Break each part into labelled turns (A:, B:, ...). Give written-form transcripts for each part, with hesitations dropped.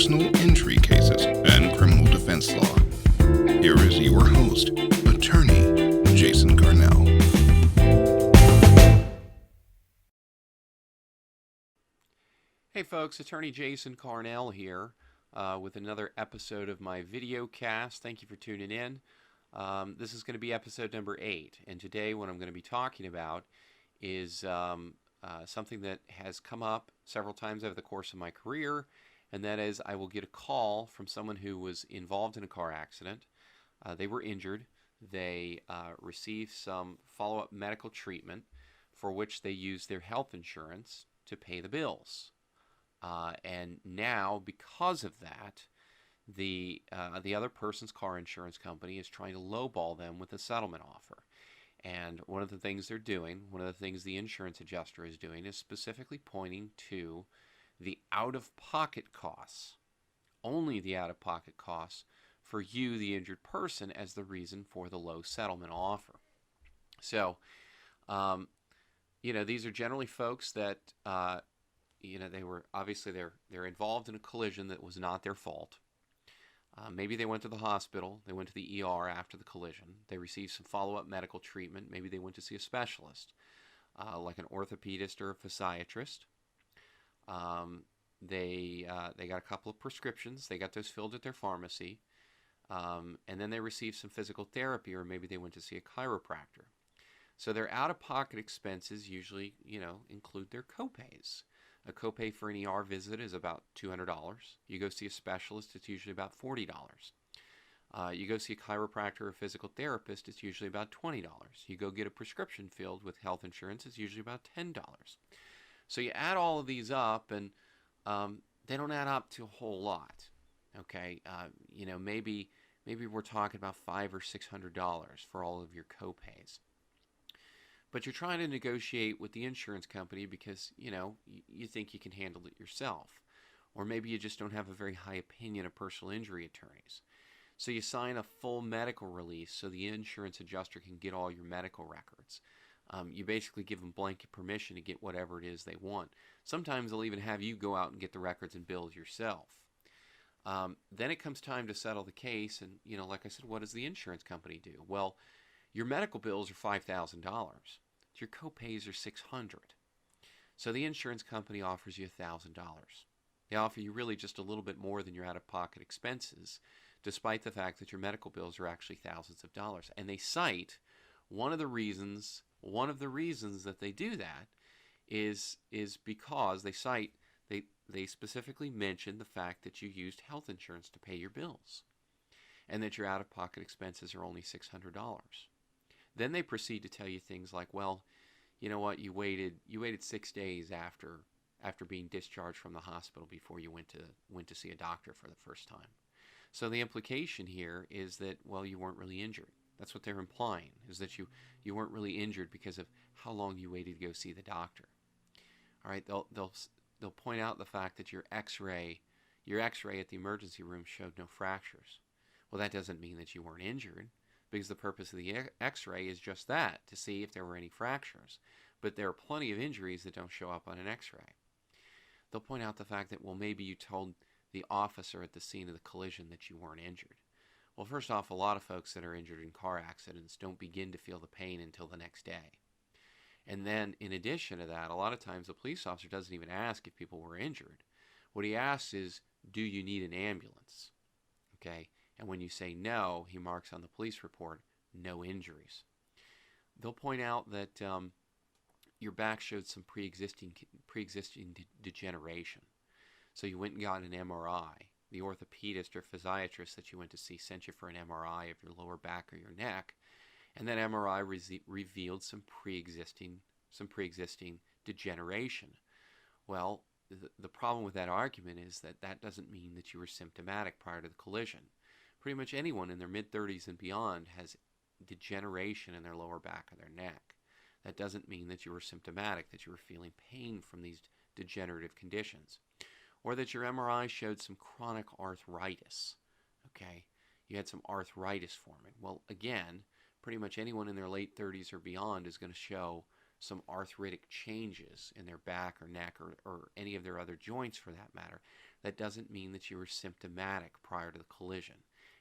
A: personal injury cases and criminal defense law. Here is your host, Attorney Jason Carnell.
B: Hey folks, Attorney Jason Carnell here with another episode of my video cast. Thank you for tuning in. This is going to be episode number 8, and today what I'm going to be talking about is something that has come up several times over the course of my career, and that is I will get a call from someone who was involved in a car accident. They were injured. They received some follow-up medical treatment for which they used their health insurance to pay the bills. And now, because of that, the other person's car insurance company is trying to lowball them with a settlement offer. And one of the things they're doing, one of the things the insurance adjuster is doing, is specifically pointing to the out-of-pocket costs, only the out-of-pocket costs for you, the injured person, as the reason for the low settlement offer. So, these are generally folks that they were obviously they're involved in a collision that was not their fault. Maybe they went to the hospital, they went to the ER after the collision, they received some follow-up medical treatment, maybe they went to see a specialist, like an orthopedist or a physiatrist. They got a couple of prescriptions, they got those filled at their pharmacy, and then they received some physical therapy, or maybe they went to see a chiropractor. So their out-of-pocket expenses usually, include their copays. A copay for an ER visit is about $200. You go see a specialist, it's usually about $40. You go see a chiropractor or a physical therapist, it's usually about $20. You go get a prescription filled with health insurance, it's usually about $10. So you add all of these up, and they don't add up to a whole lot. Okay, maybe we're talking about $500 or $600 for all of your copays. But you're trying to negotiate with the insurance company because, you think you can handle it yourself. Or maybe you just don't have a very high opinion of personal injury attorneys. So you sign a full medical release so the insurance adjuster can get all your medical records. You basically give them blanket permission to get whatever it is they want. Sometimes they'll even have you go out and get the records and bills yourself. Then it comes time to settle the case, and, like I said, what does the insurance company do? Well, your medical bills are $5,000. Your copays are $600. So the insurance company offers you $1,000. They offer you really just a little bit more than your out-of-pocket expenses, despite the fact that your medical bills are actually thousands of dollars. And they cite one of the reasons that they do that is because they specifically mention the fact that you used health insurance to pay your bills, and that your out-of-pocket expenses are only $600. Then they proceed to tell you things like, well, you know what, you waited 6 days after being discharged from the hospital before you went to see a doctor for the first time. So the implication here is that, well, you weren't really injured. That's what they're implying, is that you weren't really injured because of how long you waited to go see the doctor. All right, they'll point out the fact that your X-ray at the emergency room showed no fractures. Well, that doesn't mean that you weren't injured, because the purpose of the X-ray is just that, to see if there were any fractures. But there are plenty of injuries that don't show up on an X-ray. They'll point out the fact that, well, maybe you told the officer at the scene of the collision that you weren't injured. Well, first off, a lot of folks that are injured in car accidents don't begin to feel the pain until the next day. And then, in addition to that, a lot of times the police officer doesn't even ask if people were injured. What he asks is, do you need an ambulance? Okay? And when you say no, he marks on the police report, no injuries. They'll point out that your back showed some pre-existing degeneration. So you went and got an MRI. The orthopedist or physiatrist that you went to see sent you for an MRI of your lower back or your neck, and that MRI revealed some pre-existing degeneration. Well, the problem with that argument is that doesn't mean that you were symptomatic prior to the collision. Pretty much anyone in their mid-30s and beyond has degeneration in their lower back or their neck. That doesn't mean that you were symptomatic, that you were feeling pain from these degenerative conditions, or that your MRI showed some chronic arthritis. Okay, you had some arthritis forming. Well, again, pretty much anyone in their late 30s or beyond is going to show some arthritic changes in their back or neck or any of their other joints for that matter. that doesn't mean that you were symptomatic prior to the collision.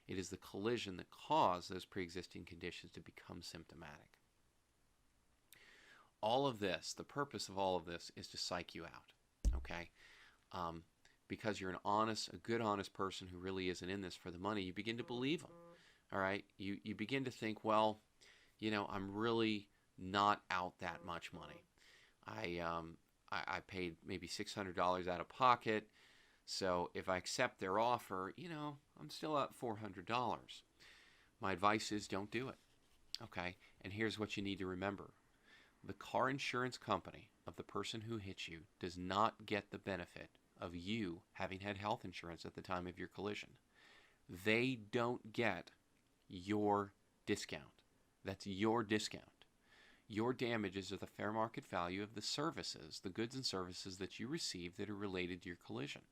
B: It is the collision that caused those pre-existing conditions to become symptomatic. All of this, the purpose of all of this is to psych you out, okay? Because you're a good, honest person who really isn't in this for the money, you begin to believe them, all right? You begin to think, well, I'm really not out that much money. I paid maybe $600 out of pocket, so if I accept their offer, I'm still at $400. My advice is don't do it, okay? And here's what you need to remember. The car insurance company of the person who hit you does not get the benefit of you having had health insurance at the time of your collision. They don't get your discount. That's your discount. Your damages are the fair market value of the services, the goods and services that you receive that are related to your collision.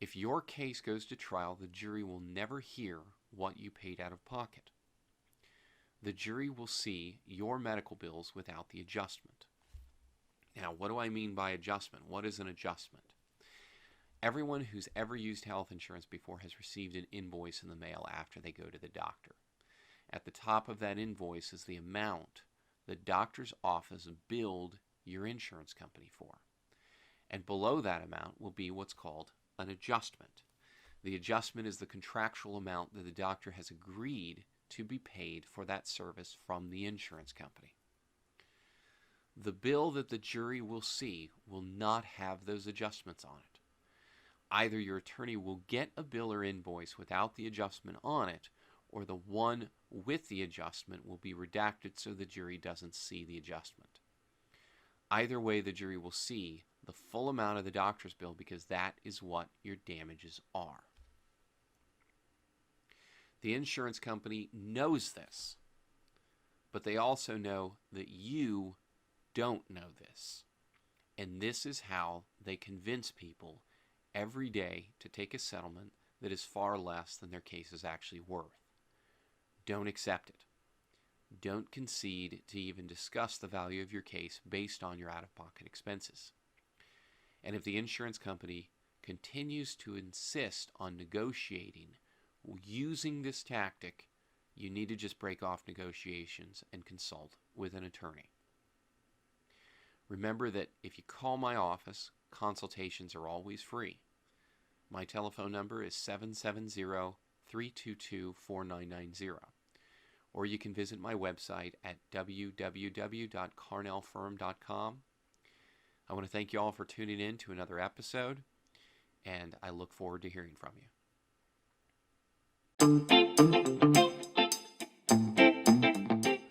B: If your case goes to trial, the jury will never hear what you paid out of pocket. The jury will see your medical bills without the adjustment. Now, what do I mean by adjustment? What is an adjustment? Everyone who's ever used health insurance before has received an invoice in the mail after they go to the doctor. At the top of that invoice is the amount the doctor's office billed your insurance company for. And below that amount will be what's called an adjustment. The adjustment is the contractual amount that the doctor has agreed to be paid for that service from the insurance company. The bill that the jury will see will not have those adjustments on it. Either your attorney will get a bill or invoice without the adjustment on it, or the one with the adjustment will be redacted so the jury doesn't see the adjustment. Either way, the jury will see the full amount of the doctor's bill because that is what your damages are. The insurance company knows this, but they also know that you don't know this. And this is how they convince people every day to take a settlement that is far less than their case is actually worth. Don't accept it. Don't concede to even discuss the value of your case based on your out-of-pocket expenses. And if the insurance company continues to insist on negotiating using this tactic, you need to just break off negotiations and consult with an attorney. Remember that if you call my office, consultations are always free. My telephone number is 770-322-4990. Or you can visit my website at www.carnellfirm.com. I want to thank you all for tuning in to another episode, and I look forward to hearing from you.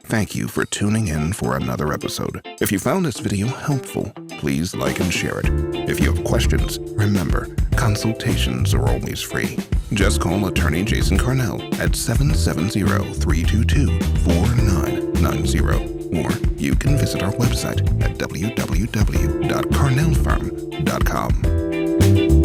A: Thank you for tuning in for another episode. If you found this video helpful, please like and share it. If you have questions, remember, consultations are always free. Just call attorney Jason Carnell at 770-322-4990, or you can visit our website at www.carnellfirm.com.